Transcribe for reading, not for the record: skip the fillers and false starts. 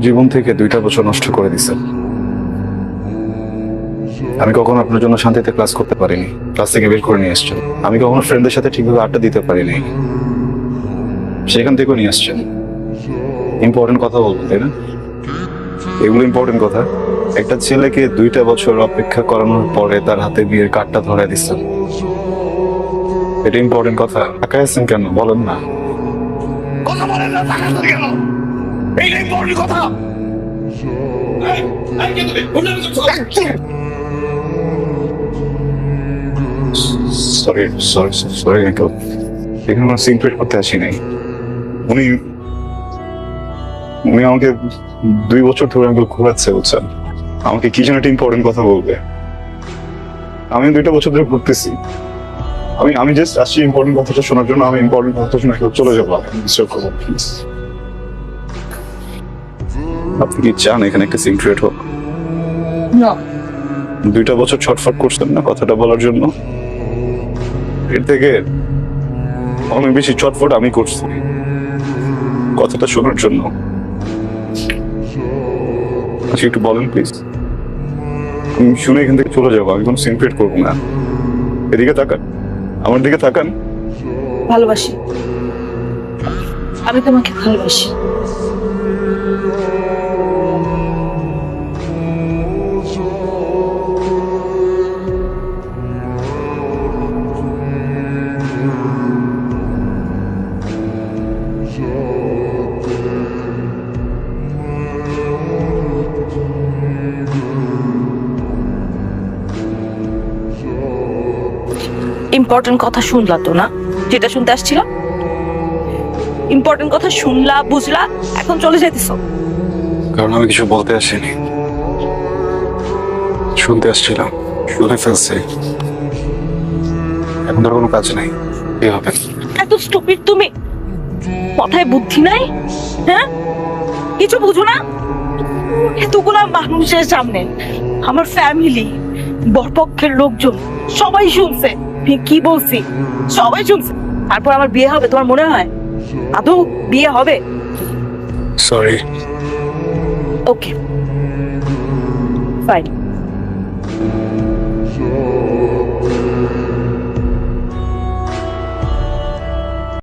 জীবন থেকে 2টা বছর নষ্ট করে দিছেন। আমি কখনো আপনার জন্য শান্তিতে ক্লাস করতে পারিনি, ক্লাস থেকে বের করে নিয়ে আসছেন। আমি কখনো ফ্রেন্ডদের সাথে ঠিকভাবে আড্ডা দিতে পারিনি, সেখান থেকেও নিয়ে আসছেন। ইম্পর্টেন্ট কথা বলবেন, তাই না? এগুলো ইম্পর্টেন্ট কথা। একটা ছেলেকে 2টা বছর অপেক্ষা করানোর পরে তার হাতে বিয়ের কার্ডটা ধরে দিচ্ছেন, এটা ইম্পর্টেন্ট কথা। তাকায় আছেন কেন বলেন না? কথা বলেন না, টাকা চলে গেল। এইটা ইম্পর্টেন্ট কথা। সরি সরি সরি আঙ্কেল, এখানে কোনো সিনক্রেট করতে আসি নাই। উনি উনি আমাকে 2 বছর ধরে আঙ্কেল ঘোরাচ্ছে, বুঝছেন? আমাকে কি যেন একটা ইম্পর্টেন্ট কথা বলবে। আমি 2টা বছর ধরে ঘুরতেছি। আমি জাস্ট আসছি ইম্পর্টেন্ট কথাটা শোনার জন্য। আমি ইম্পর্টেন্ট কথা শুনে কেউ চলে যাবো, ডিস্টার্ব করবো প্লিজ। আপনি কি চান এখানে একটা সিনক্রেট হোক? না। 2টা বছর ছটফট করছেন না কথাটা বলার জন্য, এর থেকে অনেক বেশি ছটফট আমি করছি কথাটা শোনার জন্য। আচ্ছা একটু বলেন প্লিজ, আমি শুনে এখান থেকে চলে যাবো। আমি কোনো সিনক্রেট করবো না। এদিকে তাকান, আমার দিকে তাকান। ভালোবাসি, আমি তোমাকে ভালোবাসি। ইম্পর্টেন্ট কথা শুনলা তো না, যেটা শুনতে আসছিল? ইম্পর্টেন্ট কথা শুনলা, বুঝলা, এখন চলে যাইতেছো? কারণ আমি কিছু বলতে আসিনি, শুনতে আসছিলাম। শুনে ফেলছি, এখন ধর কোনো কাজ নাই। কি হবে? এত স্টুপিড তুমি, মাথায় বুদ্ধি নাই? হ্যাঁ, কিছু বুঝো না? এতগুলা মানুষের সামনে আমার ফ্যামিলি, বরপক্ষের লোকজন সবাই শুনছে আমি কি বলছি, সবাই শুনছে। তারপর আমার বিয়ে হবে তোমার মনে হয়? আদৌ বিয়ে হবে? সরি। Okay fine.